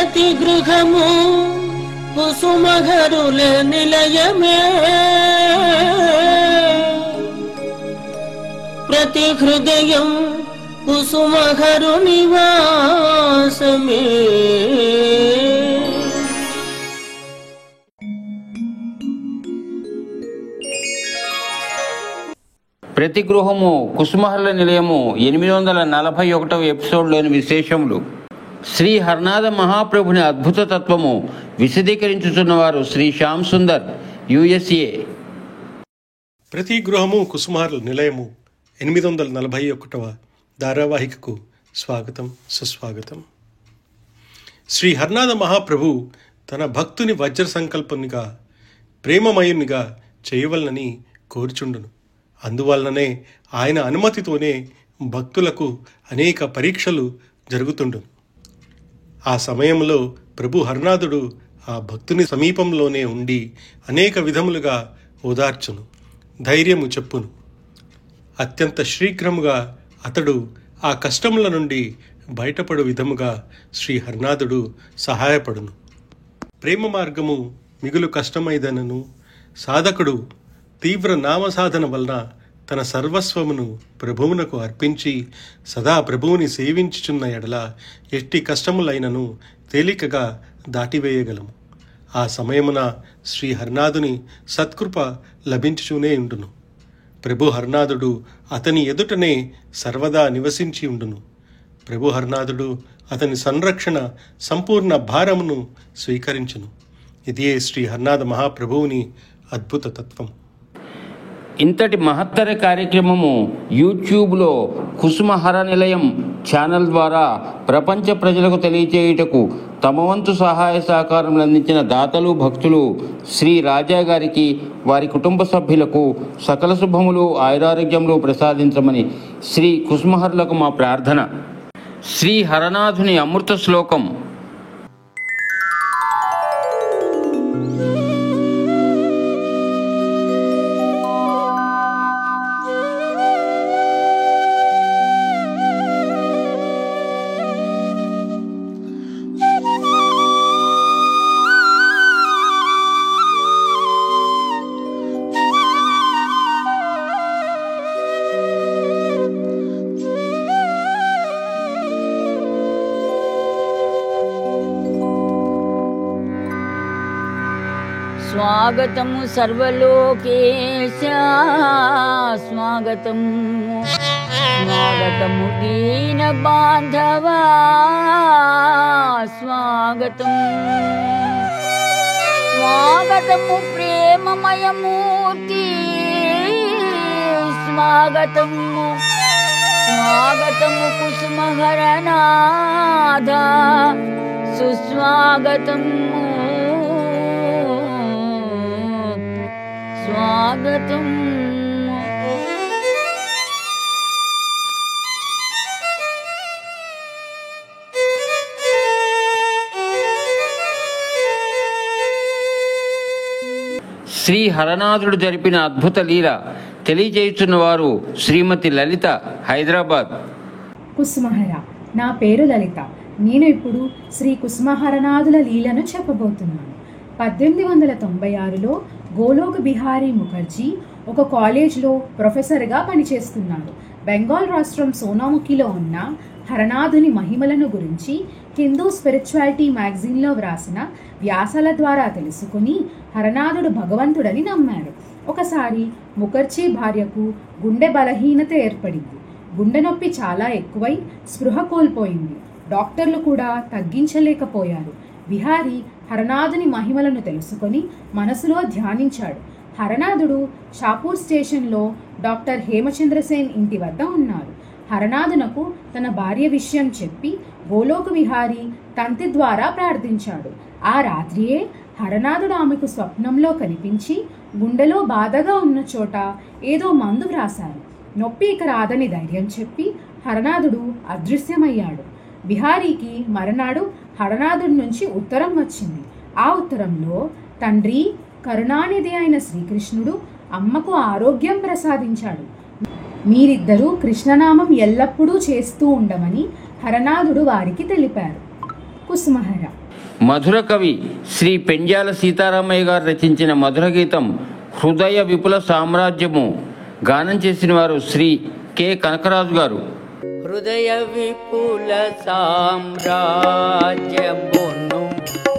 ప్రతి గృహము కుసుమహరుల నిలయమే, ప్రతి హృదయం కుసుమహరు నివాసమే. ప్రతి గృహము కుసుమహరుల నిలయము 841వ ఎపిసోడ్లోని విశేషములు. శ్రీ హరనాథ మహాప్రభుని అద్భుత తత్వము విశదీకరించుతున్నవారు శ్రీ శ్యామ్ సుందర్, USA. ప్రతి గృహము కుసుమహరుల నిలయము 841వ ధారావాహికకు స్వాగతం, సుస్వాగతం. శ్రీ హరనాథ మహాప్రభు తన భక్తుని వజ్ర సంకల్పనిగా, ప్రేమమయునిగా చేయవలనని కోరుచుండును. అందువలననే ఆయన అనుమతితోనే భక్తులకు అనేక పరీక్షలు జరుగుతుండును. ఆ సమయంలో ప్రభు హరనాథుడు ఆ భక్తుని సమీపంలోనే ఉండి అనేక విధములుగా ఓదార్చును, ధైర్యము చెప్పును. అత్యంత శీఘ్రముగా అతడు ఆ కష్టముల నుండి బయటపడు విధముగా శ్రీ హరనాథుడు సహాయపడును. ప్రేమ మార్గము మిగులు కష్టమైదనను సాధకుడు తీవ్ర నామసాధన వలన తన సర్వస్వమును ప్రభువునకు అర్పించి సదా ప్రభువుని సేవించుచున్న ఎడల ఎట్టి కష్టములైనను తేలికగా దాటివేయగలము. ఆ సమయమున శ్రీ హరనాథుని సత్కృప లభించుచూనే ఉండును. ప్రభు హరనాథుడు అతని ఎదుటనే సర్వదా నివసించి ఉండును. ప్రభు హరనాథుడు అతని సంరక్షణ సంపూర్ణ భారమును స్వీకరించును. ఇదే శ్రీ హరనాథ మహాప్రభువుని అద్భుత తత్వం. ఇంతటి మహత్తర కార్యక్రమము యూట్యూబ్లో కుసుమహర నిలయం ఛానల్ ద్వారా ప్రపంచ ప్రజలకు తెలియచేయుటకు తమ వంతు సహాయ సహకారములు అందించిన దాతలు, భక్తులు శ్రీ రాజా గారికి, వారి కుటుంబ సభ్యులకు సకల శుభములు, ఆయురారోగ్యములు ప్రసాదించమని శ్రీ కుసుమహరులకు మా ప్రార్థన. శ్రీ హరనాథుని అమృత శ్లోకం. స్వాగతం సర్వలోకేశ, స్వాగతం స్వాగతము దీన బాంధవ, స్వాగతం స్వాగతము ప్రేమమయమూర్తి, స్వాగతము స్వాగతము కుసుమహరనాథ, సుస్వాగతము స్వాగతం. శ్రీ హరనాథుడు జరిపిన అద్భుత లీల తెలియజేస్తున్న వారు శ్రీమతి లలిత, హైదరాబాద్. కుసుమహర. నా పేరు లలిత. నేను ఇప్పుడు శ్రీ కుసుమహరనాథుల లీలను చెప్పబోతున్నాను. 1896లో గోలోక్ బిహారీ ముఖర్జీ ఒక కాలేజ్లో ప్రొఫెసర్గా పనిచేస్తున్నారు. బెంగాల్ రాష్ట్రం సోనాముఖిలో ఉన్న హరనాథుని మహిమలను గురించి హిందూ స్పిరిచువాలిటీ మ్యాగజైన్లో వ్రాసిన వ్యాసాల ద్వారా తెలుసుకుని హరనాథుడు భగవంతుడని నమ్మారు. ఒకసారి ముఖర్జీ భార్యకు గుండె బలహీనత ఏర్పడింది. గుండె నొప్పి చాలా ఎక్కువై స్పృహ కోల్పోయింది. డాక్టర్లు కూడా తగ్గించలేకపోయారు. బిహారీ హరనాథుని మహిమలను తెలుసుకొని మనసులో ధ్యానించాడు. హరనాథుడు షాపూర్ స్టేషన్లో డాక్టర్ హేమచంద్రసేన్ ఇంటి వద్ద ఉన్నారు. హరనాథునకు తన భార్య విషయం చెప్పి గోలోక్ విహారీ తంతి ద్వారా ప్రార్థించాడు. ఆ రాత్రియే హరనాథుడు ఆమెకు స్వప్నంలో కనిపించి గుండెలో బాధగా ఉన్న చోట ఏదో మందు వ్రాశారు. నొప్పి ఇక రాదని ధైర్యం చెప్పి హరనాథుడు అదృశ్యమయ్యాడు. బిహారీకి మరునాడు హరనాథుడి నుంచి ఉత్తరం వచ్చింది. ఆ ఉత్తరంలో తండ్రి, కరుణానిధి అయిన శ్రీకృష్ణుడు అమ్మకు ఆరోగ్యం ప్రసాదించాడు. మీరిద్దరూ కృష్ణనామం ఎల్లప్పుడూ చేస్తూ ఉండమని హరనాథుడు వారికి తెలిపారు. కుసుమహర. మధుర కవి శ్రీ పెండ్యాల సీతారామయ్య గారు రచించిన మధుర గీతం హృదయ విపుల సామ్రాజ్యము గానం చేసిన వారు శ్రీ కె కనకరాజు గారు. హృదయ విపుల సామ్రాజ్యమును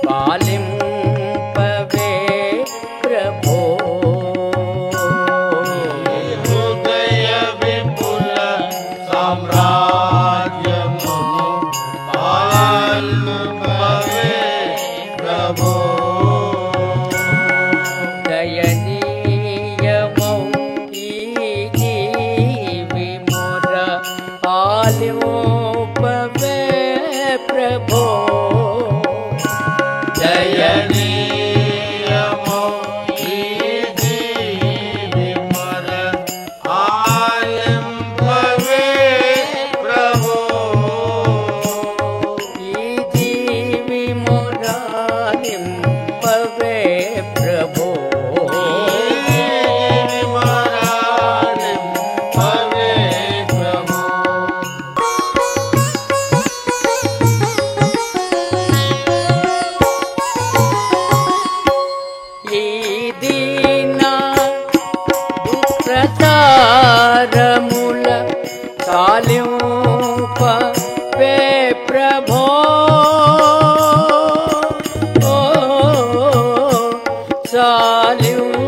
పాలింపవే ప్రభో, హృదయ విపుల సామ్రాజ్యమును పాలింపవే ప్రభో, దయనీయమౌ ఈ జీవి మొర ఆలింపవే ప్రభో, దయనీయమౌ ఈ జీవి మొర ఆలింపవే ప్రభో, ఈ జీవి మొరాలింపవే ప్రభో, మొరాలింపవే ప్రభో. ఈ దీన దుఃఖతారముల తాలింపవే ప్రభో,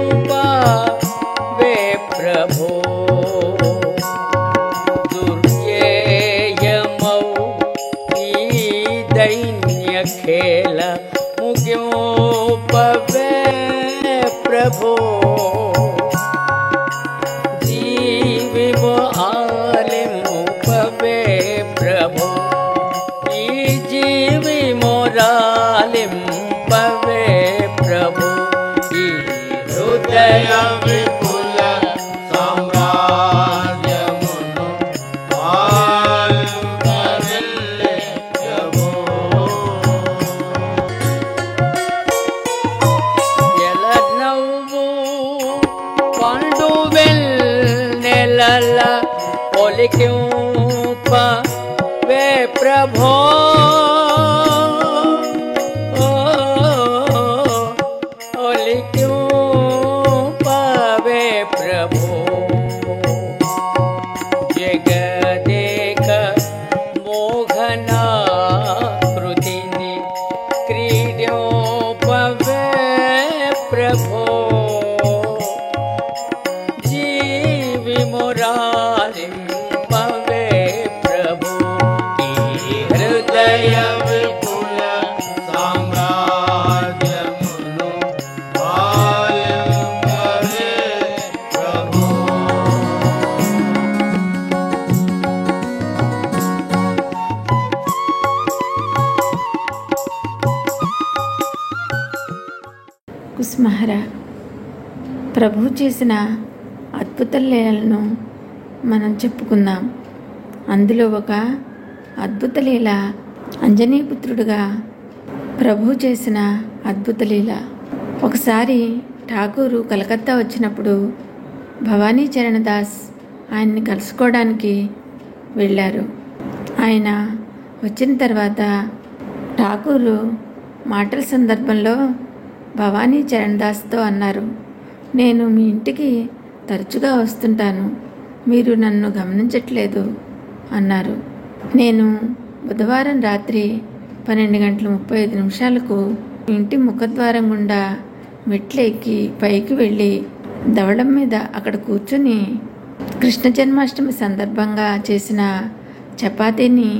సాలింపవే ప్రభో, దుర్యేయమౌ ఈ దైన్య ఖేల ముగింపవే ప్రభో, జీవిమో ఆలింపవే ప్రభో, ఈ జీవి మొరాలింపవే ప్రభో, ఈ హృదయ విపుల సామ్రాజ్యమును పాలింపవే ప్రభో, ఎల నవ్వు పండు వెన్నెలల ఒలికింపవే ప్రభో, ఒలికింపవే ప్రభో, జగదేక మోహనాకృతిని క్రీడింపవే ప్రభో, జీవి మొరాలింపవే ప్రభో, ఈ హృదయ విపుల సామ్రాజ్యమును పాలింపవే ప్రభో. కుసుమహర ప్రభు చేసిన అద్భుత లీలలను మనం చెప్పుకుందాం. అందులో ఒక అద్భుత లీల అంజనీపుత్రుడుగా ప్రభు చేసిన అద్భుత లీల. ఒకసారి ఠాకూరు కలకత్తా వచ్చినప్పుడు భవానీ చరణ్ దాస్ ఆయన్ని కలుసుకోవడానికి వెళ్ళారు. ఆయన వచ్చిన తర్వాత ఠాకూరు మాటల సందర్భంలో భవానీ చరణ్ దాస్తో అన్నారు, నేను మీ ఇంటికి తరచుగా వస్తుంటాను, మీరు నన్ను గమనించట్లేదు అన్నారు. నేను బుధవారం రాత్రి 12:35 ఇంటి ముఖద్వారం గుండా మెట్లు ఎక్కి పైకి వెళ్ళి దవడం మీద అక్కడ కూర్చుని కృష్ణ జన్మాష్టమి సందర్భంగా చేసిన చపాతీని,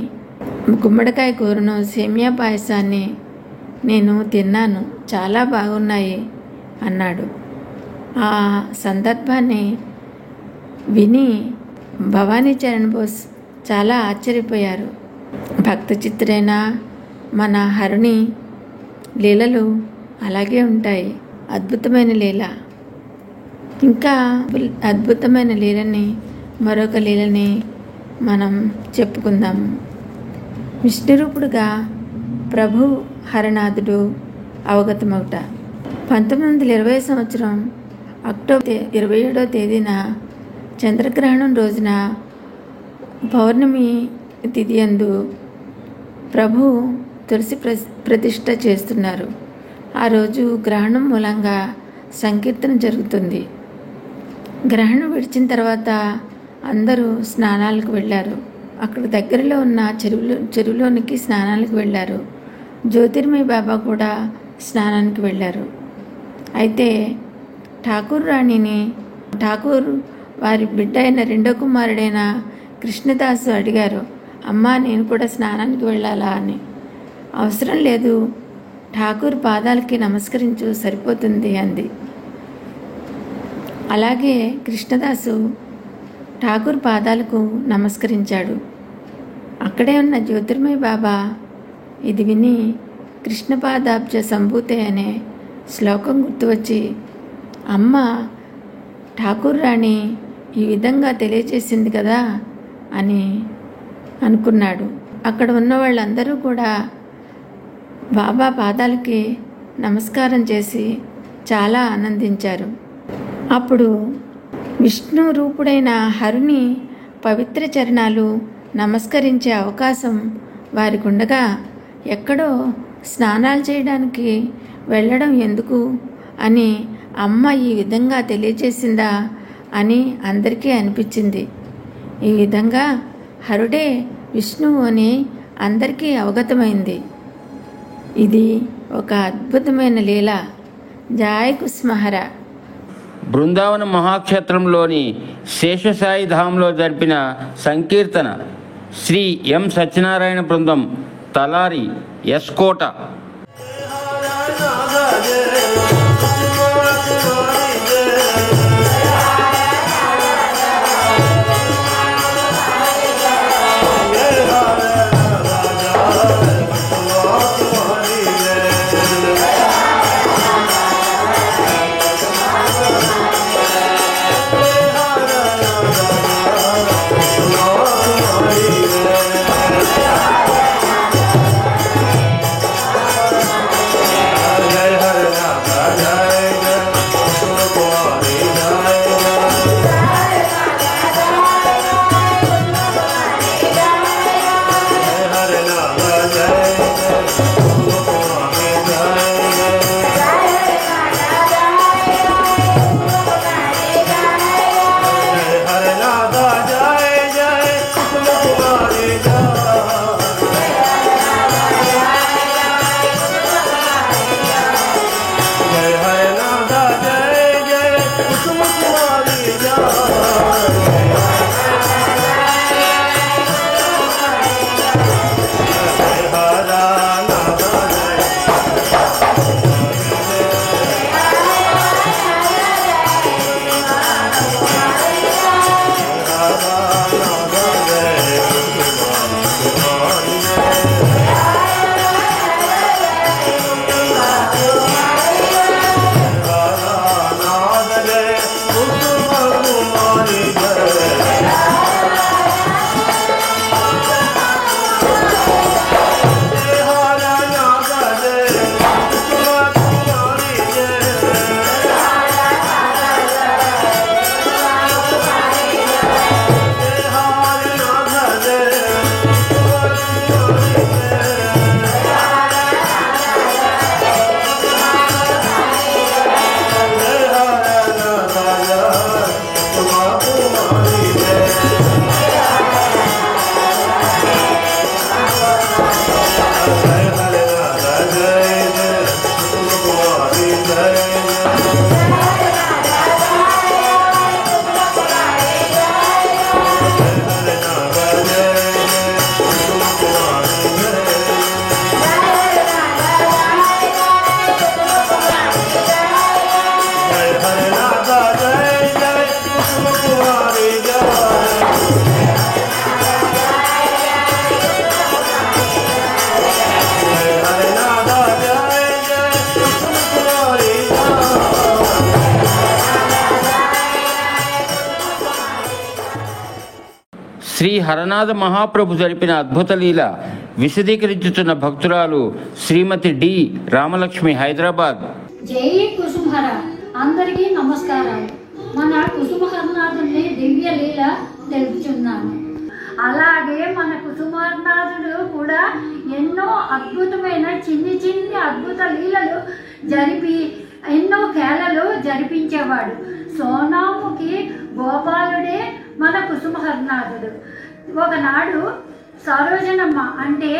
గుమ్మడికాయ కూరను, సేమియా పాయసాన్ని నేను తిన్నాను, చాలా బాగున్నాయి అన్నాడు. ఆ సందర్భాన్ని విని భవానీ చరణ్ బోస్ చాలా ఆశ్చర్యపోయారు. భక్త చిత్రైన మన హరుని లీలలు అలాగే ఉంటాయి. అద్భుతమైన లీల. ఇంకా అద్భుతమైన లీలని, మరొక లీలని మనం చెప్పుకుందాము. విష్ణురూపుడుగా ప్రభు హరనాథుడు అవగతమవుట. 1920 అక్టోబర్ 27వ తేదీన చంద్రగ్రహణం రోజున పౌర్ణమి తిథి యందు ప్రభు తులసి ప్రతిష్ఠ చేస్తున్నారు. ఆ రోజు గ్రహణం మూలంగా సంకీర్తన జరుగుతుంది. గ్రహణం విడిచిన తర్వాత అందరూ స్నానాలకు వెళ్ళారు. అక్కడ దగ్గరలో ఉన్న చెరువులోనికి స్నానాలకు వెళ్ళారు. జ్యోతిర్మయ బాబా కూడా స్నానానికి వెళ్ళారు. అయితే ఠాకూర్ వారి బిడ్డ అయిన రెండో కుమారుడైన కృష్ణదాసు అడిగారు, అమ్మా నేను కూడా స్నానానికి వెళ్ళాలా అని. అవసరం లేదు, ఠాకూర్ పాదాలకి నమస్కరించు సరిపోతుంది అంది. అలాగే కృష్ణదాసు ఠాకూర్ పాదాలకు నమస్కరించాడు. అక్కడే ఉన్న జ్యోతిర్మయ బాబా ఇది విని కృష్ణపాదాబ్జ సంభూతే అనే శ్లోకం గుర్తువచ్చి, అమ్మ ఠాకూర్ రాణి ఈ విధంగా తెలియజేసింది కదా అని అనుకున్నాడు. అక్కడ ఉన్న వాళ్ళందరూ కూడా బాబా పాదాలకి నమస్కారం చేసి చాలా ఆనందించారు. అప్పుడు విష్ణు రూపుడైన హరుని పవిత్ర చరణాలు నమస్కరించే అవకాశం వారికి ఉండగా ఎక్కడో స్నానాలు చేయడానికి వెళ్ళడం ఎందుకు అని అమ్మ ఈ విధంగా తెలియజేసిందా అని అందరికీ అనిపించింది. ఈ విధంగా హరుడే విష్ణువు అని అందరికీ అవగతమైంది. ఇది ఒక అద్భుతమైన లీల. జై కుస్మహర. బృందావన మహాక్షేత్రంలోని శేషసాయి ధాంలో జరిపిన సంకీర్తన శ్రీ ఎం సత్యనారాయణ బృందం, తలారి, ఎస్కోట. శ్రీ హరనాథ మహాప్రభు జరిపిన అద్భుత లీల విశదీకరించుతున్న భక్తురాలు శ్రీమతి డి రామలక్ష్మి, హైదరాబాద్. జై కుసుమహర. అందరికీ నమస్కారాలు. మన కుసుమహరనాథుని దివ్య లీల తెలుపుచున్నాను. అలాగే మన కుసుమహరనాథుడు కూడా ఎన్నో అద్భుతమైన చిన్ని అద్భుత లీలలు జరిపి ఎన్నో కేలలు జరిపించేవాడు. సోనాముకి గోపాలుడే మన కుసుమహర్నాథుడు. ఒకనాడు సరోజనమ్మ అంటే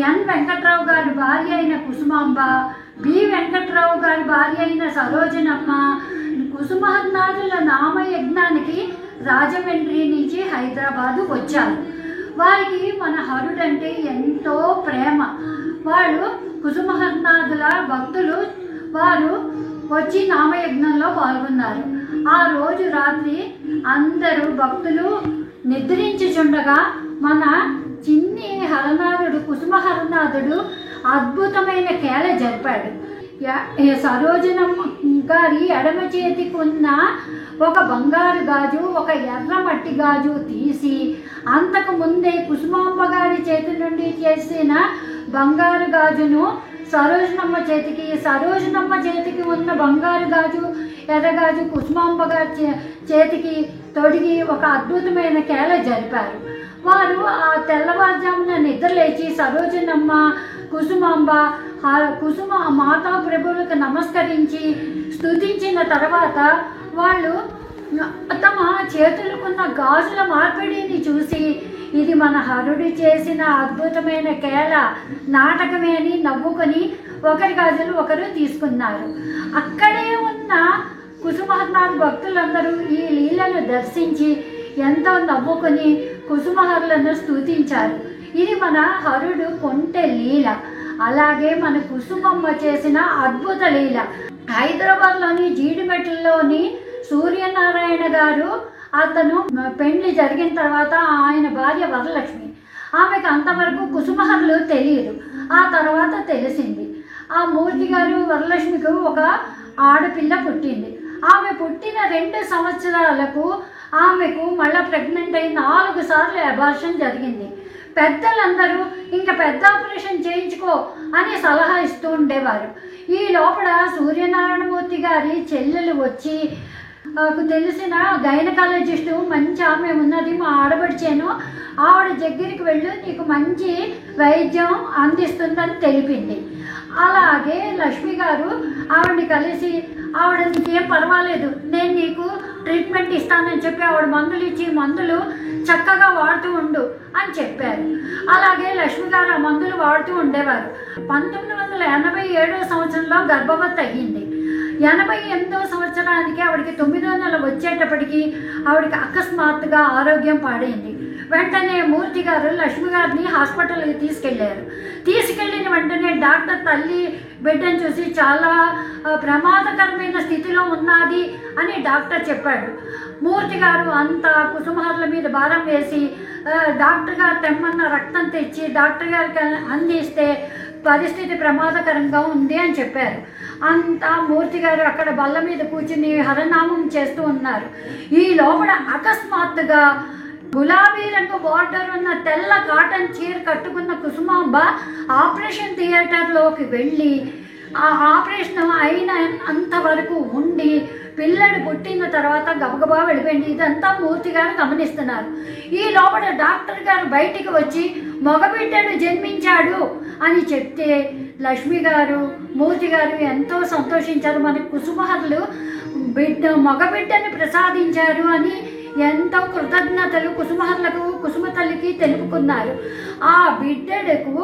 ఎన్ వెంకట్రావు గారి భార్య అయిన కుసుమాంబ, బి వెంకట్రావు గారి భార్య అయిన సరోజనమ్మ కుసుమహర్నాథుల నామయజ్ఞానికి రాజమండ్రి నుంచి హైదరాబాదు వచ్చారు. వారికి మన హరుడంటే ఎంతో ప్రేమ. వాళ్ళు కుసుమహర్నాథుల భక్తులు. వారు వచ్చి నామయజ్ఞంలో పాల్గొన్నారు. ఆ రోజు రాత్రి అందరూ భక్తులు నిద్రించుచుండగా మన చిన్ని హరనాథుడు కుసుమహరనాథుడు అద్భుతమైన కేల జరిపాడు. సరోజనమ్మ గారి ఎడమ చేతికి ఉన్న ఒక బంగారు గాజు, ఒక ఎర్ర మట్టి గాజు తీసి అంతకు ముందే కుసుమాంబ గారి చేతి నుండి చేసిన బంగారు గాజును సరోజనమ్మ చేతికి ఉన్న బంగారు గాజు, ఎర్రగాజు కుసుమాంబ గారి చేతికి తొడిగి ఒక అద్భుతమైన కేల జరిపారు. వారు ఆ తెల్లవారుజామున నిద్రలేచి సరోజనమ్మ, కుసుమాంబ, కుసుమ మాతా ప్రభువులకు నమస్కరించి స్తుతించిన తర్వాత వాళ్ళు తమ చేతులకున్న గాజుల మార్పిడిని చూసి ఇది మన హరుడు చేసిన అద్భుతమైన కేల నాటకమే అని నవ్వుకొని ఒకరి గాజులు ఒకరు తీసుకున్నారు. అక్కడే ఉన్న కుసుమహర్నాథ్ భక్తులందరూ ఈ లీలను దర్శించి ఎంతో నవ్వుకొని కుసుమహరులను స్తుతించారు. ఇది మన హరుడు కొంటె లీల. అలాగే మన కుసుమమ్మ చేసిన అద్భుత లీల. హైదరాబాద్లోని జీడిమెట్లలోని సూర్యనారాయణ గారు, అతను పెళ్లి జరిగిన తర్వాత ఆయన భార్య వరలక్ష్మి. ఆమెకు అంతవరకు కుసుమహరులు తెలియదు. ఆ తర్వాత తెలిసింది. ఆ మూర్తి గారు వరలక్ష్మికి ఒక ఆడపిల్ల పుట్టింది. ఆమె పుట్టిన 2 సంవత్సరాలకు ఆమెకు మళ్ళీ ప్రెగ్నెంట్ అయి 4 సార్లు అబార్షన్ జరిగింది. పెద్దలందరూ ఇంకా పెద్ద ఆపరేషన్ చేయించుకో అని సలహా ఇస్తూ ఉండేవారు. ఈ లోపల సూర్యనారాయణమూర్తి గారి చెల్లెలు వచ్చి తెలిసిన గైనకాలజిస్టు మంచి ఆమె ఉన్నది, మా ఆడబడిచేను, ఆవిడ దగ్గరికి వెళ్ళు, నీకు మంచి వైద్యం అందిస్తుందని తెలిపింది. అలాగే లక్ష్మి గారు ఆవిడని కలిసి ఆవిడ నీకేం పర్వాలేదు, నేను నీకు ట్రీట్మెంట్ ఇస్తానని చెప్పి ఆవిడ మందులు ఇచ్చి మందులు చక్కగా వాడుతూ ఉండు అని చెప్పారు. అలాగే లక్ష్మి గారు ఆ మందులు వాడుతూ ఉండేవారు. 1987 సంవత్సరంలో గర్భవతి అయ్యింది. 88వ సంవత్సరానికి ఆవిడకి 9వ నెల వచ్చేటప్పటికి ఆవిడకి అకస్మాత్తుగా ఆరోగ్యం పాడైంది. వెంటనే మూర్తి గారు లక్ష్మి గారిని హాస్పిటల్కి తీసుకెళ్లారు. తీసుకెళ్లిన వెంటనే డాక్టర్ తల్లి బిడ్డను చూసి చాలా ప్రమాదకరమైన స్థితిలో ఉన్నది అని డాక్టర్ చెప్పాడు. మూర్తి గారు అంతా కుసుమహరుల మీద భారం వేసి డాక్టర్ గారు తెమ్మన్న రక్తం తెచ్చి డాక్టర్ గారికి అందిస్తే పరిస్థితి ప్రమాదకరంగా ఉంది అని చెప్పారు. అంతా మూర్తి గారు అక్కడ బల్ల మీద కూర్చుని హరనామం చేస్తూ ఉన్నారు. ఈ లోపల అకస్మాత్తుగా గులాబీ రంగు బార్డర్ ఉన్న తెల్ల కాటన్ చీర కట్టుకున్న కుసుమాంబ ఆపరేషన్ థియేటర్లోకి వెళ్ళి ఆ ఆపరేషన్ అయిన అంతవరకు ఉండి పిల్లడు పుట్టిన తర్వాత గబగబా వెళ్ళిపోయింది. ఇదంతా మూర్తి గారు గమనిస్తున్నారు. ఈ లోపల డాక్టర్ గారు బయటికి వచ్చి మగబిడ్డను జన్మించాడు అని చెప్తే లక్ష్మి గారు, మూర్తి గారు ఎంతో సంతోషించారు. మనకు కుసుమహరులు మగబిడ్డని ప్రసాదించారు అని ఎంతో కృతజ్ఞతలు కుసుమహరులకు, కుసుమ తల్లికి తెలుపుకున్నారు. ఆ బిడ్డకు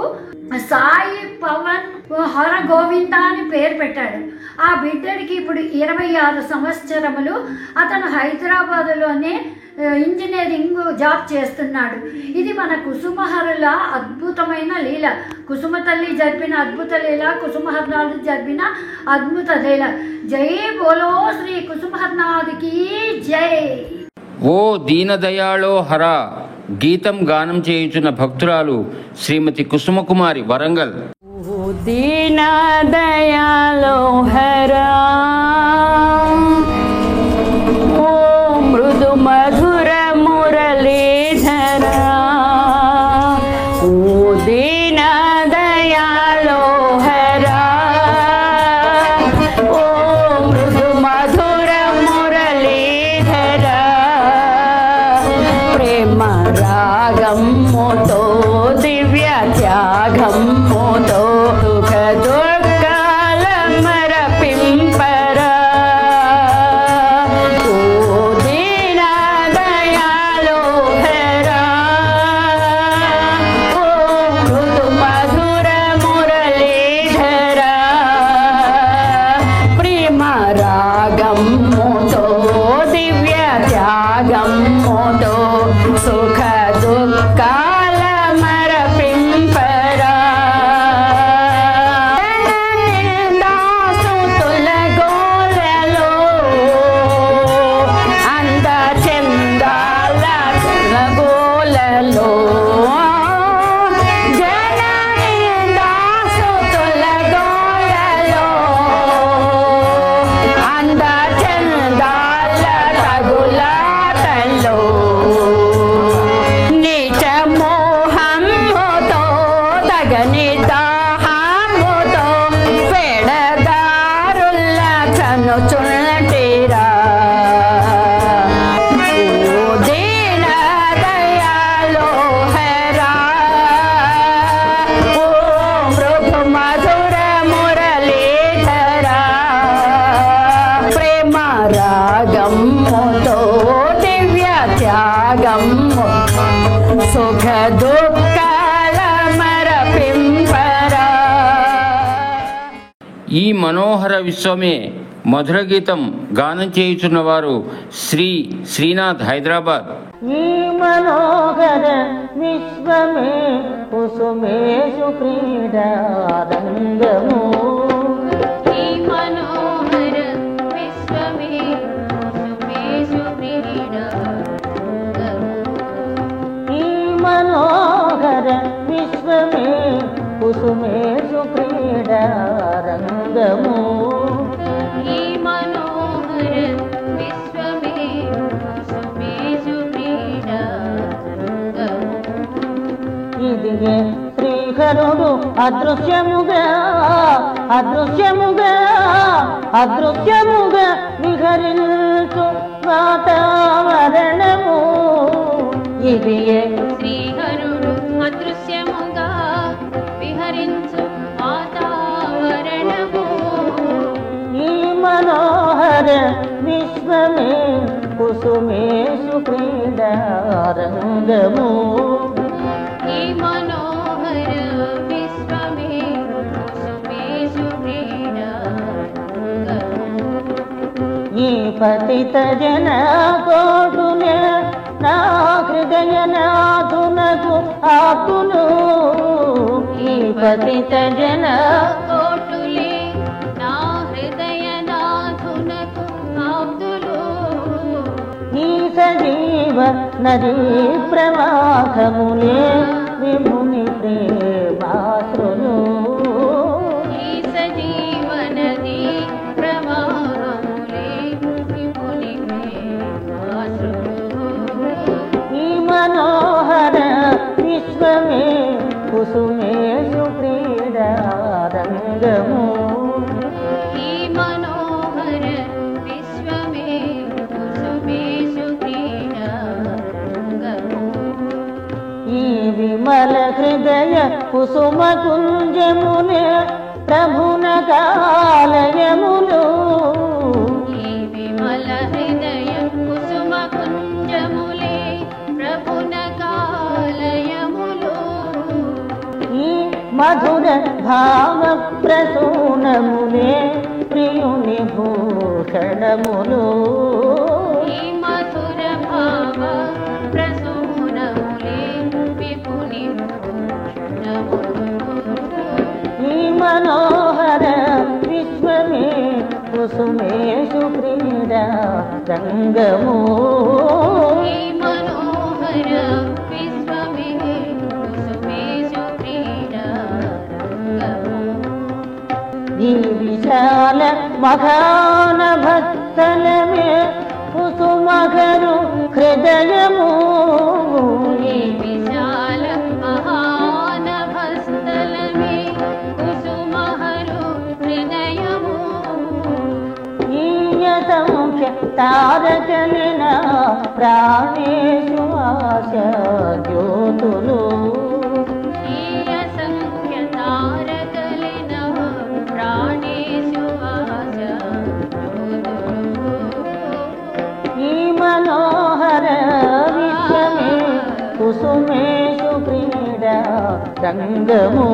సాయి పవన్ హర గోవింద అని పేరు పెట్టాడు. ఆ బిడ్డడికి ఇప్పుడు 26 సంవత్సరములు. అతను హైదరాబాదులోనే ఇంజనీరింగ్ జాబ్ చేస్తున్నాడు. ఇది మన కుసుమహరుల అద్భుతమైన లీల. కుసుమ తల్లి జరిపిన అద్భుత లీల, కుసుమహర్నాథ్ జరిపిన అద్భుత లీల. జై బోలో శ్రీ కుసుమహర్నాథ్కి జై. ఓ దీనదయాళో హర గీతం గానం చేయుచున్న భక్తురాలు శ్రీమతి కుసుమకుమారి, వరంగల్. దీనదయాళో హరా, ఓ మృదు మధుర మురళీధరా, ఓ దీనదయాళో హరా, ఓ మృదు మధుర మురళీధరా, ప్రేమ రాగముతో దివ్య త్యాగముతో సుఖ దుఃఖాల మరపింపరా ఓ దీన దయాళు హరా ఓ మృదు మధుర మురళీధరా ప్రేమ రాగముతో దివ్య త్యాగముతో సుఖ దుఃఖాల మరపింపరా దాసుతుల గోలలో అంద చందాల గోలలో జనని దాసుతుల గోలలో అంద చందాల తగులాటలో నీచ మోహముతో తగని దాహముతో పెడదారుల కనుచున్నటిరా ఓ దీన దయాళు హరా ఓ మృదు మధుర మురళీధరా ప్రేమ రాగముతో దివ్య త్యాగము సుఖ దుఃఖాల మరపింపరా ఈ మనోహర విశ్వమే మధుర గీతం గానం చేయుచున్న వారు శ్రీనాథ్ హైదరాబాద్. ఈ మనోహర విశ్వమే కుసుమేషు క్రీడారంగము ఈ మనోహర విశ్వమే కుసుమేషు క్రీడారంగము ఈ మనోహర విశ్వమే కుసుమేషు క్రీడారంగము ఈ మనోహర విశ్వమే కుసుమేషు క్రీడారంగము ఇదిగే శ్రీహరుడు అదృశ్యముగా విహరించు వాతావరణము ఇదియే శ్రీహరుడు అదృశ్యముగా విహరించు వాతావరణము ఈ మనోహర విశ్వమే కుసుమేషు క్రీడారంగము ఈ మనోహర విశ్వమే కుసుమేషు క్రీడారంగము ఈ పతిత జన కోటునే నా హృదయ నాథునకు ఆకులు ఈ పతిత జన కోటులే నా హృదయ నాథునకు ఆప్తులు ఈ సజీవ నదీ ప్రవాహములే విభుని ప్రేమాశ్రులు ఈ సజీవనది ప్రవాహములే విపులి ప్రేమాశ్రులు ఈ మనోహర విశ్వమే కుసుమేషు క్రీడారంగము ఈ మనోహర విశ్వమే కుసుమేషు క్రీడారంగము ఈ విమల హృదయ కుసుమ కుంజములే ప్రభున కాలయములు ఈ విమల హృదయ కుసుమ కుంజములే ప్రభున కాలయములు ఈ మధుర భావ ప్రసూనములే ప్రియుని భూషణములు ఈ మధుర భావ ప్రసూనములే విపుని భూషణములు ఈ మనోహర విశ్వమే కుసుమేషు క్రీడారంగము ఈ మనోహర విశ్వమే కుసుమేషు క్రీడారంగము ఈ విశాల మహాన భక్తలమే కుసుమగరు హృదయము ఈ విశాల మహానభస్థలమే కుసుమహరు హృదయము ఈయతంశ తారకలిన ప్రాణేషు ఆశ జ్యోతులు రంగము